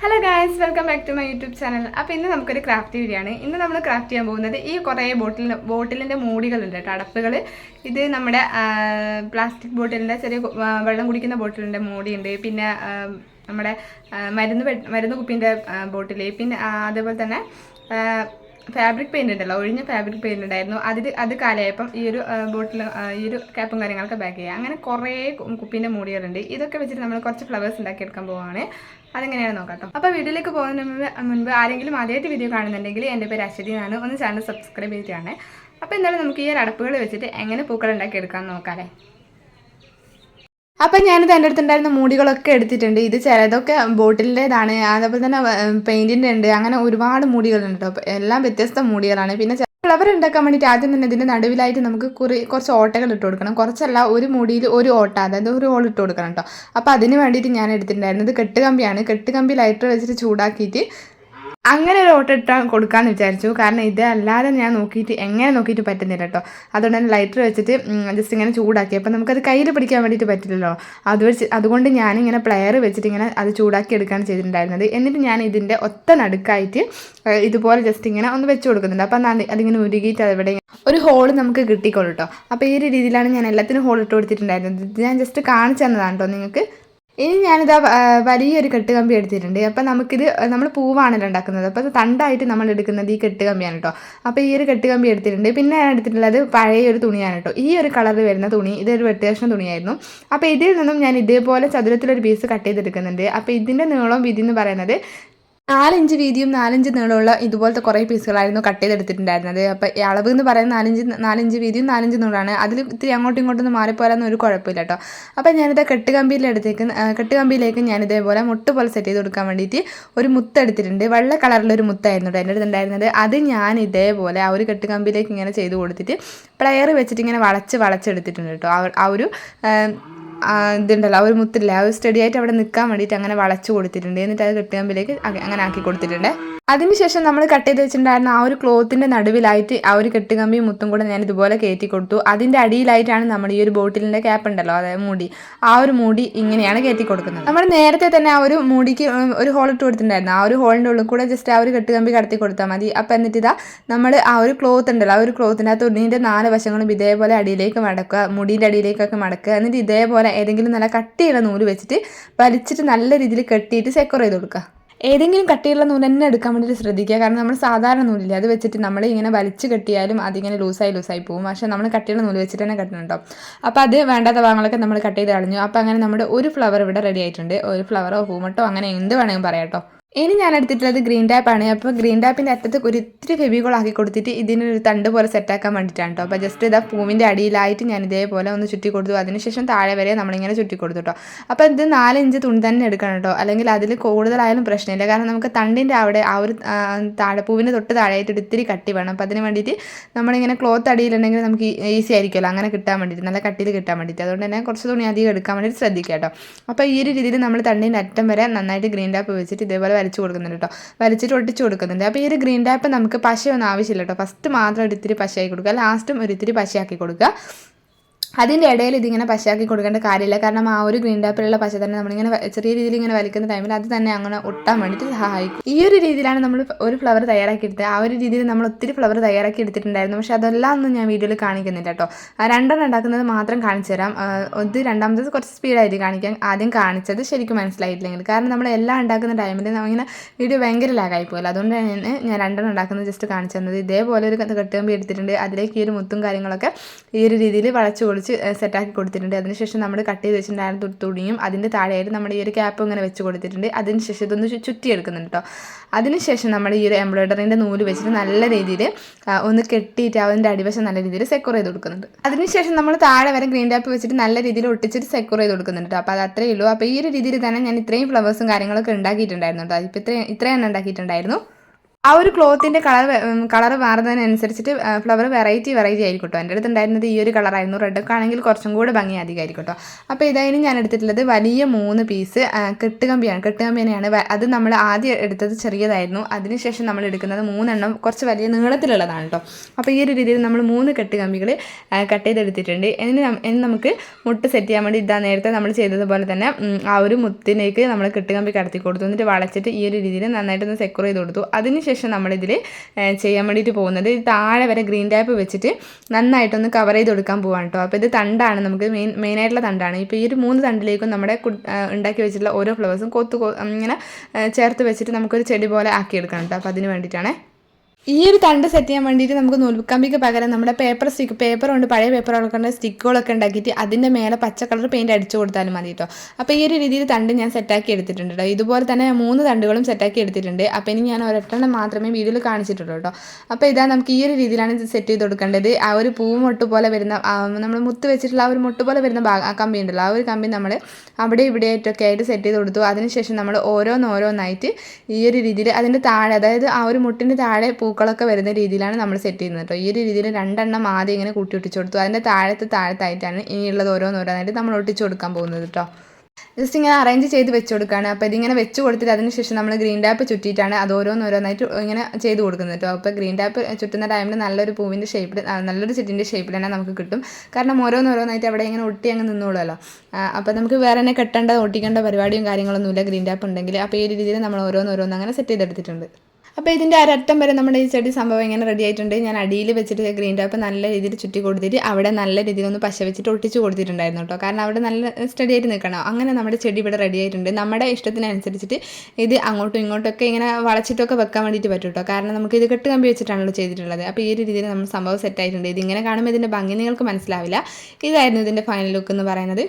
Hello guys, welcome back to my YouTube channel. അപ്പോൾ ഇന്ന് നമുക്കൊരു ക്രാഫ്റ്റ് വീഡിയോ ആണ്. ഇന്ന് നമ്മൾ ക്രാഫ്റ്റ് ചെയ്യാൻ പോകുന്നത് ഈ കുറേ ബോട്ടിലിൻ്റെ മൂടികളുണ്ട് കേട്ടോ, അടപ്പുകൾ. ഇത് നമ്മുടെ പ്ലാസ്റ്റിക് ബോട്ടിലിൻ്റെ ചെറിയ വെള്ളം കുടിക്കുന്ന ബോട്ടിലിൻ്റെ മൂടിയുണ്ട്. പിന്നെ നമ്മുടെ മരുന്ന് കുപ്പീൻ്റെ ബോട്ടിൽ. പിന്നെ അതേപോലെ തന്നെ ഫാബ്രിക് പെയിൻ്റ് ഉണ്ടല്ലോ, ഒഴിഞ്ഞ ഫാബ്രിക് പെയിൻ്റ് ഉണ്ടായിരുന്നു. അത് കാലമായപ്പം ഈ ഒരു ബോട്ടിൽ ഈ ഒരു ക്യാപ്പും കാര്യങ്ങളൊക്കെ ബാക്ക് ചെയ്യുക. അങ്ങനെ കുറേ കുപ്പീൻ്റെ മൂടികളുണ്ട്. ഇതൊക്കെ വെച്ചിട്ട് നമ്മൾ കുറച്ച് ഫ്ലവേഴ്സ് ഉണ്ടാക്കിയെടുക്കാൻ പോവുകയാണ്. അതെങ്ങനെയാണ് നോക്കാം. അപ്പോൾ വീഡിയോയിലേക്ക് പോകുന്നതിന് മുൻപ് ആരെങ്കിലും ആദ്യമായിട്ട് വീഡിയോ കാണുന്നുണ്ടെങ്കിൽ എൻ്റെ പേര് അശ്വതി എന്നാണ്. ഒന്ന് ചാനൽ സബ്സ്ക്രൈബ് ചെയ്തിട്ടാണ്. അപ്പോൾ എന്തായാലും നമുക്ക് ഈ ഒരു അടപ്പുകൾ വെച്ചിട്ട് എങ്ങനെ പൂക്കൾ ഉണ്ടാക്കിയെടുക്കാമെന്ന് നോക്കാമല്ലേ. അപ്പം ഞാനിത് എൻ്റെ അടുത്തുണ്ടായിരുന്ന മൂടികളൊക്കെ എടുത്തിട്ടുണ്ട്. ഇത് ചിലതൊക്കെ ബോട്ടിലിൻ്റെതാണ്, അതേപോലെ തന്നെ പെയിൻറ്റിൻ്റെ ഉണ്ട്. അങ്ങനെ ഒരുപാട് മൂടികളുണ്ട് കേട്ടോ. എല്ലാം വ്യത്യസ്ത മൂടികളാണ്. പിന്നെ ഫ്ലവർ ഉണ്ടാക്കാൻ വേണ്ടിയിട്ട് ആദ്യം തന്നെ ഇതിൻ്റെ നടുവിലായിട്ട് നമുക്ക് കുറച്ച് ഓട്ടകൾ ഇട്ട് കൊടുക്കണം. കുറച്ചല്ല, ഒരു മൂടിയിൽ ഒരു ഓട്ട, അതായത് ഒരു ഹോൾ ഇട്ട് കൊടുക്കണം കേട്ടോ. അപ്പോൾ അതിന് വേണ്ടിയിട്ട് ഞാൻ എടുത്തിട്ടുണ്ടായിരുന്നത് കെട്ടുകമ്പിയാണ്. കെട്ടുകമ്പി ലൈറ്റർ വെച്ചിട്ട് ചൂടാക്കിയിട്ട് അങ്ങനെ ഒരു ഓട്ടം ഇട്ടാൽ കൊടുക്കാമെന്ന് വിചാരിച്ചു. കാരണം ഇത് അല്ലാതെ ഞാൻ എങ്ങനെ നോക്കിയിട്ട് പറ്റുന്നില്ല കേട്ടോ. അതുകൊണ്ട് തന്നെ ലൈറ്റർ വെച്ചിട്ട് ജസ്റ്റ് ഇങ്ങനെ ചൂടാക്കി. അപ്പം നമുക്കത് കയ്യിൽ പിടിക്കാൻ വേണ്ടിയിട്ട് പറ്റില്ലല്ലോ. അതുകൊണ്ട് ഞാനിങ്ങനെ പ്ലെയർ വെച്ചിട്ട് ഇങ്ങനെ അത് ചൂടാക്കി എടുക്കുകയാണ് ചെയ്തിട്ടുണ്ടായിരുന്നത്. എന്നിട്ട് ഞാൻ ഇതിൻ്റെ ഒത്ത നടുക്കായിട്ട് ഇതുപോലെ ജസ്റ്റ് ഇങ്ങനെ ഒന്ന് വെച്ച് കൊടുക്കുന്നുണ്ട്. അപ്പം അതിങ്ങനെ ഉരുകിയിട്ട് അതെവിടെ ഒരു ഹോൾ നമുക്ക് കിട്ടിക്കോളൂ കേട്ടോ. അപ്പോൾ ഈ ഒരു രീതിയിലാണ് ഞാൻ എല്ലാത്തിനും ഹോൾ ഇട്ട് കൊടുത്തിട്ടുണ്ടായിരുന്നത്. ഇത് ഞാൻ ജസ്റ്റ് കാണിച്ചു തന്നതാണ് കേട്ടോ നിങ്ങൾക്ക്. ഇനി ഞാനിതാ വലിയൊരു കെട്ടുകമ്പി എടുത്തിട്ടുണ്ട്. അപ്പം നമുക്കിത് നമ്മൾ പൂവാണല്ലോ ഉണ്ടാക്കുന്നത്. അപ്പോൾ അത് തണ്ടായിട്ട് നമ്മൾ എടുക്കുന്നത് ഈ കെട്ടുകമ്പിയാണ് കേട്ടോ. അപ്പോൾ ഈ ഒരു കെട്ടുകമ്പി എടുത്തിട്ടുണ്ട്. പിന്നെ ഞാൻ എടുത്തിട്ടുള്ളത് പഴയൊരു തുണിയാണ് കേട്ടോ. ഈ ഒരു കളറിൽ വരുന്ന തുണി, ഇതൊരു വെട്ടുകഷ്ണം തുണിയായിരുന്നു. അപ്പോൾ ഇതിൽ നിന്നും ഞാൻ ഇതേപോലെ ചതുരത്തിലൊരു പീസ് കട്ട് ചെയ്തെടുക്കുന്നുണ്ട്. അപ്പോൾ ഇതിൻ്റെ നീളം വീതി എന്ന് പറയുന്നത് 4 ഇഞ്ച് വീതിയും 4 ഇഞ്ച് നീളമുള്ള ഇതുപോലത്തെ കുറേ പീസുകളായിരുന്നു കട്ട് ചെയ്തെടുത്തിട്ടുണ്ടായിരുന്നത്. അപ്പോൾ അളവ് എന്ന് പറയുന്നത് 4 ഇഞ്ച് വീതിയും 4 ഇഞ്ച് നീളമാണ്. അതിൽ ഇത്തിരി അങ്ങോട്ടും ഇങ്ങോട്ടൊന്നും മാറിപ്പോരാന്ന് ഒരു കുഴപ്പമില്ല കേട്ടോ. അപ്പോൾ ഞാനിത് കെട്ടുകമ്പിയിലേക്ക് ഞാൻ ഇതേപോലെ മുട്ട് പോലെ സെറ്റ് ചെയ്ത് കൊടുക്കാൻ വേണ്ടിയിട്ട് ഒരു മുത്ത് എടുത്തിട്ടുണ്ട്. വെള്ള കളറിലൊരു മുത്തായിരുന്നു കേട്ടോ എൻ്റെ അടുത്തുണ്ടായിരുന്നത്. അത് ഞാൻ ഇതേപോലെ ആ ഒരു കെട്ടുകമ്പിയിലേക്ക് ഇങ്ങനെ ചെയ്ത് കൊടുത്തിട്ട് പ്ലെയർ വെച്ചിട്ട് ഇങ്ങനെ വളച്ചെടുത്തിട്ടുണ്ട് കേട്ടോ. ആ ഒരു ഇതുണ്ടല്ലോ, ആ ഒരു മുത്തില്ല, ആ ഒരു സ്റ്റഡി ആയിട്ട് അവിടെ നിൽക്കാൻ വേണ്ടിയിട്ട് അങ്ങനെ വളച്ചു കൊടുത്തിട്ടുണ്ട്. എന്നിട്ട് അത് കെട്ടുകമ്പിലേക്ക് അങ്ങനെ ആക്കി കൊടുത്തിട്ടുണ്ട്. അതിനുശേഷം നമ്മൾ കട്ട് ചെയ്ത് വെച്ചിട്ടുണ്ടായിരുന്ന ആ ഒരു ക്ലോത്തിൻ്റെ നടുവിലായിട്ട് ആ ഒരു കെട്ടുകമ്പിയും മുത്തും കൂടെ ഞാൻ ഇതുപോലെ കയറ്റി കൊടുത്തു. അതിൻ്റെ അടിയിലായിട്ടാണ് നമ്മൾ ഈ ഒരു ബോട്ടിലിൻ്റെ ക്യാപ്പ് ഉണ്ടല്ലോ, അതായത് മൂടി, ആ ഒരു മൂടി ഇങ്ങനെയാണ് കയറ്റി കൊടുക്കുന്നത്. നമ്മൾ നേരത്തെ തന്നെ ആ ഒരു മൂടിക്ക് ഒരു ഹോൾ ഇട്ട് കൊടുത്തിട്ടുണ്ടായിരുന്നു. ആ ഒരു ഹോളിൻ്റെ ഉള്ളിൽ കൂടെ ജസ്റ്റ് ആ ഒരു കെട്ടുകമ്പി കടത്തി കൊടുത്താൽ മതി. അപ്പോൾ എന്നിട്ട് ഇതാ നമ്മൾ ആ ഒരു ക്ലോത്ത് ഉണ്ടല്ലോ, ആ ഒരു ക്ലോത്തിൻ്റെ ആ തുണിൻ്റെ 4 വശങ്ങളും ഇതേപോലെ അടിയിലേക്ക് മടക്കുക, മുടീൻ്റെ അടിയിലേക്കൊക്കെ മടക്കുക. എന്നിട്ട് ഇതേപോലെ ഏതെങ്കിലും നല്ല കട്ടിയുള്ള നൂല് വെച്ചിട്ട് വലിച്ചിട്ട് നല്ല രീതിയിൽ കെട്ടിയിട്ട് സെക്യൂർ ചെയ്ത് കൊടുക്കുക. ഏതെങ്കിലും കട്ടിയുള്ള നൂല് തന്നെ എടുക്കാൻ വേണ്ടിയിട്ട് ശ്രദ്ധിക്കുക. കാരണം നമ്മൾ സാധാരണ നൂലില്ല, അത് വെച്ചിട്ട് നമ്മൾ ഇങ്ങനെ വലിച്ച് കെട്ടിയാലും അതിങ്ങനെ ലൂസായി പോകും. പക്ഷേ നമ്മൾ കട്ടിയുള്ള നൂല് വെച്ചിട്ട് തന്നെ കെട്ടണുണ്ടോ. അപ്പോൾ അത് വേണ്ടാത്ത ഭാഗങ്ങളൊക്കെ നമ്മൾ കട്ട് ചെയ്ത് കളഞ്ഞു. അപ്പോൾ അങ്ങനെ നമ്മുടെ ഒരു ഫ്ലവർ ഇവിടെ റെഡി ആയിട്ടുണ്ട്. ഒരു ഫ്ലവറോ പൂമട്ടോ അങ്ങനെ എന്ത് വേണമെങ്കിലും പറയാം കേട്ടോ. ഇനി ഞാൻ എടുത്തിട്ടുള്ളത് ഗ്രീൻ ടാപ്പാണ്. അപ്പോൾ ഗ്രീൻ ടാപ്പിൻ്റെ അറ്റത്ത് ഒരു ഇത്തിരി ഫെവിക്കോൾ ആക്കി കൊടുത്തിട്ട് ഇതിനൊരു തണ്ട് പോലെ സെറ്റാക്കാൻ വേണ്ടിയിട്ടാണ് കേട്ടോ. അപ്പോൾ ജസ്റ്റ് ഇതാ പൂവിൻ്റെ അടിയിലായിട്ട് ഞാൻ ഇതേപോലെ ഒന്ന് ചുറ്റി കൊടുത്തു. അതിനുശേഷം താഴെ വരെ നമ്മളിങ്ങനെ ചുറ്റി കൊടുത്തു കേട്ടോ. അപ്പോൾ ഇത് 4 ഇഞ്ച് തുണി തന്നെ എടുക്കണം കേട്ടോ, അല്ലെങ്കിൽ അതിൽ കൂടുതലായാലും പ്രശ്നമില്ല. കാരണം നമുക്ക് തണ്ടിൻ്റെ അവിടെ ആ ഒരു പൂവിൻ്റെ തൊട്ട് താഴെയായിട്ട് ഇത്തിരി കട്ടി വേണം. അപ്പോൾ അതിന് വേണ്ടിയിട്ട് നമ്മളിങ്ങനെ ക്ലോത്ത് അടിയിലുണ്ടെങ്കിൽ നമുക്ക് ഈസി ആയിരിക്കുമല്ലോ അങ്ങനെ കിട്ടാൻ വേണ്ടിയിട്ട്, നല്ല കട്ടിയിൽ കിട്ടാൻ വേണ്ടിയിട്ട്. അതുകൊണ്ട് തന്നെ കുറച്ച് തുണി അധികം എടുക്കാൻ വേണ്ടിയിട്ട് ശ്രദ്ധിക്കുക കേട്ടോ. അപ്പോൾ ഈ ഒരു രീതിയിൽ നമ്മൾ തണ്ടിൻ്റെ അറ്റം വരെ നന്നായിട്ട് ഗ്രീൻ ടാപ്പ് വെച്ചിട്ട് ഇതേപോലെ വലിച്ചു കൊടുക്കുന്നുണ്ട് കേട്ടോ, വലിച്ചിട്ട് ഒട്ടിച്ച് കൊടുക്കുന്നുണ്ട്. അപ്പോൾ ഈ ഒരു ഗ്രീൻ ടാപ്പ് നമുക്ക് പശയൊന്നും ആവശ്യമില്ല കേട്ടോ. ഫസ്റ്റ് മാത്രം ഒരു ഇത്തിരി പശയാക്കി കൊടുക്കുക, ലാസ്റ്റും ഒരു ഇത്തിരി പശയാക്കി കൊടുക്കുക. അതിൻ്റെ ഇടയിൽ ഇതിങ്ങനെ പശയാക്കി കൊടുക്കേണ്ട കാര്യമില്ല. കാരണം ആ ഒരു ഗ്രീൻ ടാപ്പിലുള്ള പശ തന്നെ നമ്മളിങ്ങനെ ചെറിയ രീതിയിൽ ഇങ്ങനെ വലിക്കുന്ന ടൈമിൽ അത് തന്നെ അങ്ങനെ ഒട്ടാൻ വേണ്ടിയിട്ട് സഹായിക്കും. ഈ ഒരു രീതിയിലാണ് നമ്മൾ ഒരു ഫ്ലവർ തയ്യാറാക്കിയെടുത്തത്. ആ ഒരു രീതിയിൽ നമ്മൾ ഒത്തിരി ഫ്ലവർ തയ്യാറാക്കി എടുത്തിട്ടുണ്ടായിരുന്നു. പക്ഷേ അതെല്ലാം ഒന്നും ഞാൻ വീഡിയോയിൽ കാണിക്കുന്നില്ല കേട്ടോ. 2 ഉണ്ടാക്കുന്നത് മാത്രം കാണിച്ചു തരാം. ഇത് രണ്ടാമത്തത് കുറച്ച് സ്പീഡായിട്ട് കാണിക്കാം. ആദ്യം കാണിച്ചത് ശരിക്കും മനസ്സിലായിട്ടില്ലെങ്കിൽ, കാരണം നമ്മൾ എല്ലാം ഉണ്ടാക്കുന്ന ടൈമിൽ നമ്മളിങ്ങനെ വീഡിയോ ഭയങ്കര ലാഗായി പോകില്ല. അതുകൊണ്ട് തന്നെ ഞാൻ 2 ഉണ്ടാക്കുന്നത് ജസ്റ്റ് കാണിച്ചു തന്നത്. ഇതേപോലെ ഒരു കെട്ടുകമ്പി എടുത്തിട്ടുണ്ട്. അതിലേക്ക് ഈ ഒരു മുത്തും കാര്യങ്ങളൊക്കെ ഈ ഒരു രീതിയിൽ വളച്ച് സെറ്റാക്കി കൊടുത്തിട്ടുണ്ട്. അതിനുശേഷം നമ്മൾ കട്ട് ചെയ്ത് വെച്ചിട്ടുണ്ടായിരുന്ന തുണിയും അതിൻ്റെ താഴെയായിട്ട് നമ്മൾ ഈ ഒരു ക്യാപ്പ് ഇങ്ങനെ വെച്ച് കൊടുത്തിട്ടുണ്ട്. അതിനുശേഷം ഇതൊന്ന് ചുറ്റിയെടുക്കുന്നുണ്ട് കേട്ടോ. അതിനുശേഷം നമ്മൾ ഈ ഒരു എംബ്രോയിഡറിൻ്റെ നൂല് വെച്ചിട്ട് നല്ല രീതിയിൽ ഒന്ന് കെട്ടിയിട്ട് അതിൻ്റെ അടിവശം നല്ല രീതിയിൽ സെക്യൂർ ചെയ്ത് കൊടുക്കുന്നുണ്ട്. അതിനുശേഷം നമ്മൾ താഴെ വരെ ഗ്രീൻ ടാപ്പ് വെച്ചിട്ട് നല്ല രീതിയിൽ ഒട്ടിച്ചിട്ട് സെക്യൂർ ചെയ്ത് കൊടുക്കുന്നുണ്ട്. അപ്പോൾ അത് അത്രയേ ഉള്ളൂ. അപ്പോൾ ഈ ഒരു രീതിയിൽ തന്നെ ഞാൻ ഇത്രയും ഫ്ലവേഴ്സും കാര്യങ്ങളൊക്കെ ഉണ്ടാക്കിയിട്ടുണ്ടായിരുന്നു കേട്ടോ. ഇപ്പോൾ ഇത്രയും ഉണ്ടാക്കിയിട്ടുണ്ടായിരുന്നു. ആ ഒരു ക്ലോത്തിൻ്റെ കളർ മാറുന്നതിനനുസരിച്ചിട്ട് ഫ്ലവർ വെറൈറ്റി ആയിരിക്കും കേട്ടോ. എൻ്റെ അടുത്ത് ഉണ്ടായിരുന്നത് ഈ ഒരു കളറായിരുന്നു. റെഡൊക്കെ ആണെങ്കിൽ കുറച്ചും കൂടെ ഭംഗി അധികമായിരിക്കും കേട്ടോ. അപ്പോൾ ഇതായാലും ഞാൻ എടുത്തിട്ടുള്ളത് വലിയ 3 പീസ് കെട്ടുകമ്പിയാണ്. കെട്ടുകമ്പിയാണ്. അത് നമ്മൾ ആദ്യം എടുത്തത് ചെറിയതായിരുന്നു. അതിനുശേഷം നമ്മൾ എടുക്കുന്നത് 3 എണ്ണം കുറച്ച് വലിയ നീളത്തിലുള്ളതാണ് കേട്ടോ. അപ്പോൾ ഈ ഒരു രീതിയിൽ നമ്മൾ 3 കെട്ടുകമ്പികൾ കട്ട് ചെയ്തെടുത്തിട്ടുണ്ട്. ഇനി നമുക്ക് മുട്ട് സെറ്റ് ചെയ്യാൻ വേണ്ടി നേരത്തെ നമ്മൾ ചെയ്തതുപോലെ തന്നെ ആ ഒരു മുത്തിലേക്ക് നമ്മൾ കെട്ടുകമ്പി കടത്തി കൊടുത്തു. എന്നിട്ട് വളച്ചിട്ട് ഈ ഒരു രീതിയിൽ നന്നായിട്ടൊന്ന് സെക്യൂർ ചെയ്ത് കൊടുത്തു. അതിനുശേഷം നമ്മളിതിൽ ചെയ്യാൻ വേണ്ടിയിട്ട് പോകുന്നത് താഴെ വരെ ഗ്രീൻ ടാപ്പ് വെച്ചിട്ട് നന്നായിട്ടൊന്ന് കവർ ചെയ്ത് കൊടുക്കാൻ പോവാണ് കേട്ടോ. അപ്പോൾ ഇത് തണ്ടാണ്, നമുക്ക് മെയിനായിട്ടുള്ള തണ്ടാണ്. ഇപ്പോൾ ഈ ഒരു 3 തണ്ടിലേക്കും നമ്മുടെ ഉണ്ടാക്കി വെച്ചിട്ടുള്ള ഓരോ ഫ്ലവേഴ്സും ഇങ്ങനെ ചേർത്ത് വെച്ചിട്ട് നമുക്കൊരു ചെടി പോലെ ആക്കിയെടുക്കണം കേട്ടോ. അപ്പോൾ അതിന് വേണ്ടിയിട്ടാണ് ഈ ഒരു തണ്ട് സെറ്റ് ചെയ്യാൻ വേണ്ടിയിട്ട് നമുക്ക് നൂൽക്കമ്പിക്ക് പകരം നമ്മുടെ പേപ്പർ കൊണ്ട് പഴയ പേപ്പറുകളൊക്കെ സ്റ്റിക്കുകളൊക്കെ ഉണ്ടാക്കിയിട്ട് അതിൻ്റെ മേലെ പച്ച കളർ പെയിൻറ്റ് അടിച്ചു കൊടുത്താലും മതി കേട്ടോ. അപ്പോൾ ഈ ഒരു രീതിയിൽ തണ്ട് ഞാൻ സെറ്റാക്കി എടുത്തിട്ടുണ്ട് കേട്ടോ. ഇതുപോലെ തന്നെ 3 തണ്ടുകളും സെറ്റാക്കി എടുത്തിട്ടുണ്ട്. അപ്പോൾ ഇനി ഞാൻ ഒരെണ്ണം മാത്രമേ വീഡിയോയിൽ കാണിച്ചിട്ടുള്ളൂ കേട്ടോ. അപ്പോൾ ഇതാ നമുക്ക് ഈ ഒരു രീതിയിലാണ് ഇത് സെറ്റ് ചെയ്ത് കൊടുക്കേണ്ടത്. ആ ഒരു പൂമൊട്ട് പോലെ വരുന്ന നമ്മൾ മുത്ത് വെച്ചിട്ടുള്ള ആ ഒരു മുട്ട് പോലെ വരുന്ന കമ്പി ഉണ്ടല്ലോ, ആ ഒരു കമ്പി നമ്മൾ അവിടെ ഇവിടെയായിട്ടൊക്കെ ആയിട്ട് സെറ്റ് ചെയ്ത് കൊടുത്തു. അതിനുശേഷം നമ്മൾ ഓരോന്നായിട്ട് ഈ ഒരു രീതിയിൽ അതിൻ്റെ താഴെ, അതായത് ആ ഒരു മുട്ടിൻ്റെ താഴെ പൂക്കളൊക്കെ വരുന്ന രീതിയിലാണ് നമ്മൾ സെറ്റ് ചെയ്യുന്നത് കേട്ടോ. ഈ ഒരു രീതിയിൽ 2 എണ്ണം ആദ്യം ഇങ്ങനെ കൂട്ടി ഒട്ടിച്ചു കൊടുത്തു. അതിൻ്റെ താഴത്തായിട്ടാണ് ഇനിയുള്ളത് ഓരോന്നായിട്ട് നമ്മൾ ഒട്ടിച്ചു കൊടുക്കാൻ പോകുന്നത് കേട്ടോ. ജസ്റ്റ് ഇങ്ങനെ അറേഞ്ച് ചെയ്ത് വെച്ച് കൊടുക്കുകയാണ്. അപ്പോൾ ഇതിങ്ങനെ വെച്ച് കൊടുത്തിട്ട് അതിനുശേഷം നമ്മൾ ഗ്രീൻ ടാപ്പ് ചുറ്റിയിട്ടാണ് അത് ഓരോന്നായിട്ട് ഇങ്ങനെ ചെയ്ത് കൊടുക്കുന്നത് കേട്ടോ. അപ്പോൾ ഗ്രീൻ ടാപ്പ് ചുറ്റുന്ന ടൈമിൽ നല്ലൊരു പൂവിൻ്റെ ഷേപ്പിൽ, നല്ലൊരു ചെടിൻ്റെ ഷേപ്പിൽ തന്നെ നമുക്ക് കിട്ടും. കാരണം ഓരോന്നായിട്ട് അവിടെ ഇങ്ങനെ ഒട്ടി അങ്ങ് നിന്നോളുമല്ലോ. അപ്പോൾ നമുക്ക് വേറെ തന്നെ കെട്ടേണ്ട ഒട്ടിക്കേണ്ട പരിപാടിയും കാര്യങ്ങളൊന്നുമില്ല ഗ്രീൻ ടാപ്പ് ഉണ്ടെങ്കിൽ. അപ്പോൾ ഈ രീതിയിൽ നമ്മൾ ഓരോന്ന് അങ്ങനെ സെറ്റ് ചെയ്തെടുത്തിട്ടുണ്ട്. അപ്പോൾ ഇതിൻ്റെ ഒരറ്റം വരെ നമ്മുടെ ഈ ചെടി സംഭവം ഇങ്ങനെ റെഡി ആയിട്ടുണ്ട്. ഞാൻ അടിയിൽ വെച്ചിട്ട് ഗ്രീൻ ടാപ്പ് നല്ല രീതിയിൽ ചുറ്റി കൊടുത്തിട്ട് അവിടെ നല്ല രീതിയിലൊന്ന് പശ വെച്ചിട്ട് ഒട്ടിച്ച് കൊടുത്തിട്ടുണ്ടായിരുന്നു കേട്ടോ. കാരണം അവിടെ നല്ല സ്റ്റഡി ആയിട്ട് നിൽക്കണം. അങ്ങനെ നമ്മുടെ ചെടി ഇവിടെ റെഡി ആയിട്ടുണ്ട്. നമ്മുടെ ഇഷ്ടത്തിനനുസരിച്ചിട്ട് ഇത് അങ്ങോട്ടും ഇങ്ങോട്ടൊക്കെ ഇങ്ങനെ വളച്ചിട്ടൊക്കെ വെക്കാൻ വേണ്ടിയിട്ട് പറ്റും കേട്ടോ. കാരണം നമുക്ക് ഇത് കെട്ട് കമ്പി വെച്ചിട്ടാണല്ലോ ചെയ്തിട്ടുള്ളത്. അപ്പോൾ ഈ ഒരു രീതിയിൽ നമ്മൾ സംഭവം സെറ്റ് ആയിട്ടുണ്ട്. ഇതിങ്ങനെ കാണുമ്പോൾ ഇതിൻ്റെ ഭംഗി നിങ്ങൾക്ക് മനസ്സിലാവില്ല. ഇതായിരുന്നു ഇതിൻ്റെ ഫൈനൽ ലുക്ക് എന്ന് പറയുന്നത്.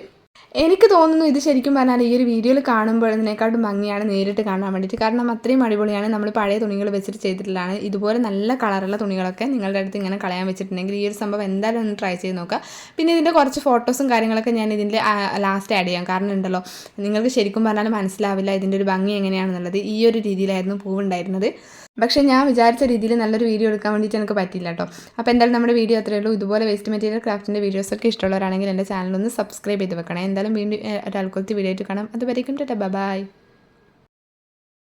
എനിക്ക് തോന്നുന്നു ഇത് ശരിക്കും പറഞ്ഞാൽ ഈ ഒരു വീഡിയോയിൽ കാണുമ്പോൾ ഇതിനെക്കാട്ടും ഭംഗിയാണ് നേരിട്ട് കാണാൻ വേണ്ടിയിട്ട്. കാരണം അത്രയും അടിപൊളിയാണ്. നമ്മൾ പഴയ തുണികൾ വെച്ചിട്ട് ചെയ്തിട്ടുള്ളതാണ്. ഇതുപോലെ നല്ല കളറുള്ള തുണികളൊക്കെ നിങ്ങളുടെ അടുത്ത് ഇങ്ങനെ കളയാൻ വെച്ചിട്ടുണ്ടെങ്കിൽ ഈ ഒരു സംഭവം എന്തായാലും ഒന്ന് ട്രൈ ചെയ്ത് നോക്കുക. പിന്നെ ഇതിൻ്റെ കുറച്ച് ഫോട്ടോസും കാര്യങ്ങളൊക്കെ ഞാൻ ഇതിൻ്റെ ലാസ്റ്റ് ആഡ് ചെയ്യാം. കാരണം ഉണ്ടല്ലോ, നിങ്ങൾക്ക് ശരിക്കും പറഞ്ഞാൽ മനസ്സിലാവില്ല ഇതിൻ്റെ ഒരു ഭംഗി എങ്ങനെയാണെന്നുള്ളത്. ഈ ഒരു രീതിയിലായിരുന്നു പൂവുണ്ടായിരുന്നത്. പക്ഷേ ഞാൻ വിചാരിച്ച രീതിയിൽ നല്ലൊരു വീഡിയോ എടുക്കാൻ വേണ്ടിയിട്ട് എനിക്ക് പറ്റില്ല കേട്ടോ. അപ്പോൾ എന്തായാലും നമ്മുടെ വീഡിയോ അത്രയേ ഉള്ളൂ. ഇതുപോലെ വേസ്റ്റ് മെറ്റീരിയൽ ക്രാഫ്റ്റിൻ്റെ വീഡിയോസൊക്കെ ഇഷ്ടമുള്ളവരാണെങ്കിൽ എൻ്റെ ചാനലൊന്ന് സബ്സ്ക്രൈബ് ചെയ്ത് വെക്കണേ. എന്തായാലും വീണ്ടും ഒരാൾക്കൊത്തി വീഡിയോ ആയിട്ട് കാണാം. അതുവരേക്കും ബൈ.